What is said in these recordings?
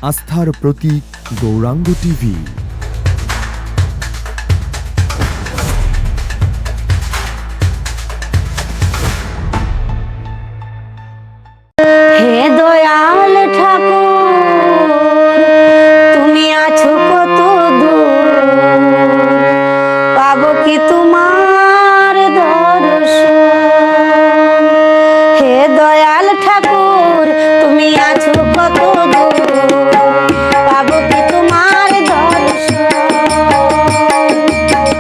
আস্থার প্রতীক গৌরাঙ্গ টিভি। হে দয়াল ঠাকুর, তুমি আছো কত দূর, পাবো কি তোমার দর্শন। হে দয়াল ঠাকুর, তুমি আছো কত দূর, পাবো কি তোমার দর্শন।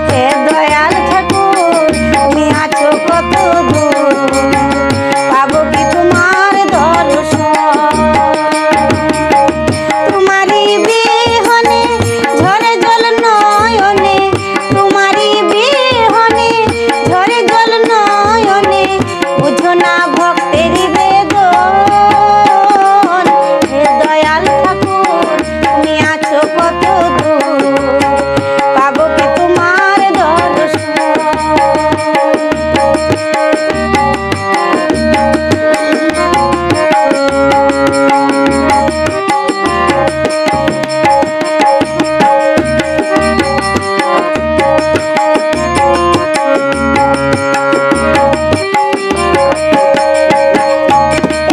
হে দয়াল ঠাকুর, তুমি আছো কত দূর, পাবো কি তোমার দর্শন। তোমারই বিহনে ঝরে জল নয়নে, তোমারই বিহনে ঝরে জল নয়নে, বুঝো না ভক্তেরই বেদন। হে দয়াল ঠাকুর, তুমি আছো কত দূর, পাবো কি তোমার দর্শন।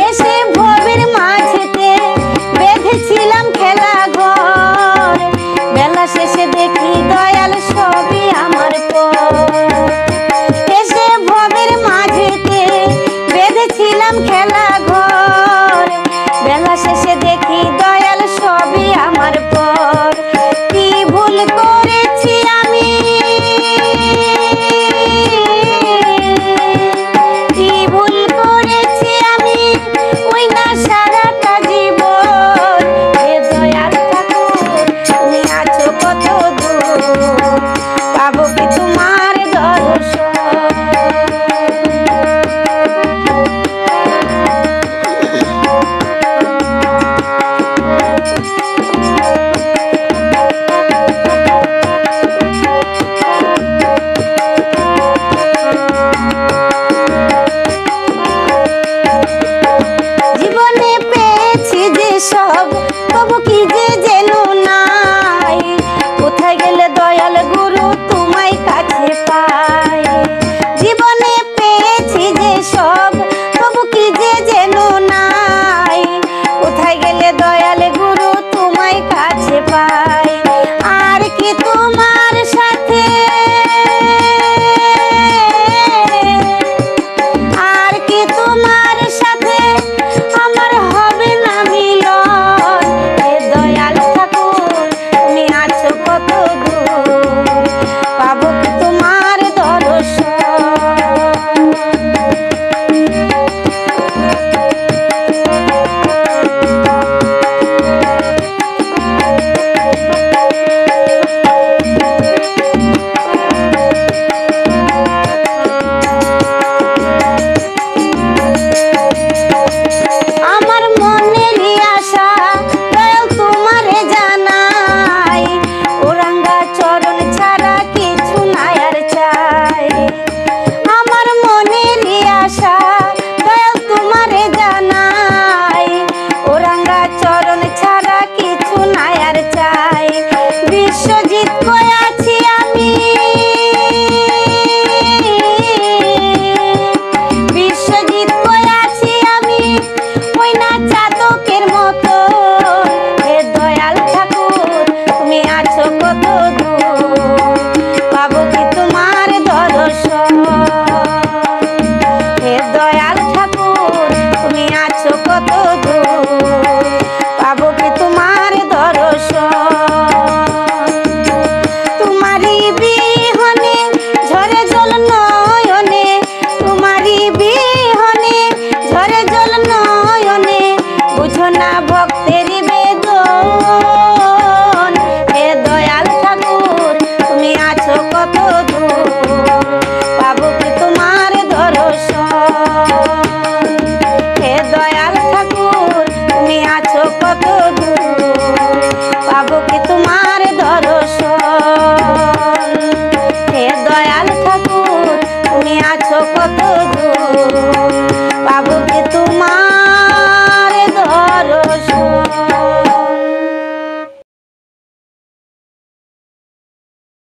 এসে ভবের মাঝেতে বেঁধেছিলাম খেলা ঘর, বেলা শেষে দেখি দয়াল সবই আমার পর। এসে ভবের মাঝেতে বেঁধেছিলাম খেলা ঘর, বেলা শেষে দেখি দয়াল সবই আমার পর। কি ভুল করেছি আমি, কি ভুল করেছি আমি, ওই না সারাটা জীবন। হে দয়াল ঠাকুর, তুমি আছো কত দূর, পাবো কি তোমার দর্শন। জীবনে পেয়েছি যে সব, তবু কি যে যেন নাই, কোথায় গেলে দয়াল গুরু তোমায় কাছে পাই। জীবনে পেয়েছি যে সব, তবু কি যে যেন নাই, কোথায় গেলে দয়াল গুরু তোমায় কাছে পাই। আর কি তোমার সাথে, আর কি তোমার সাথে আমার হবে না মিলন। হে দয়াল ঠাকুর, তুমি আছো কত দূর, পাবো কি তোমার দর্শন। আমার মনেরই আশা দয়াল তোমারে জানাই, ওরাঙ্গা চরণ ছাড়া কিছু নাই আর চাই। আমার মনেরই আশা দয়াল তোমারে জানাই, ওরাঙ্গা চরণ ছাড়া কিছু নাই আর চাই। বিশ্বজিৎ কই আছি আমি, বিশ্বজিৎ কই আছি আমি, ওই না চাতকের মতো। হে দয়াল ঠাকুর, তুমি আছো কত দূর, পাবো কি তোমার দর্শন। হে দয়াল ঠাকুর, তুমি আছো কত দূর, পাবো কি তোমার দর্শন। তোমারই বিহনে ঝরে জল নয়নে, তোমারই বিহনে ঝরে জল নয়নে, বুঝো না ভক্তেরই বেদন। হে দয়াল ঠাকুর, তুমি আছো কত দূর, পাবো কি তোমার দর্শন। হে দয়াল ঠাকুর, তুমি আছো কত দূর, পাবো কি তোমার দর্শন। হে দয়াল ঠাকুর, তুমি আছো কত দূর, পাবো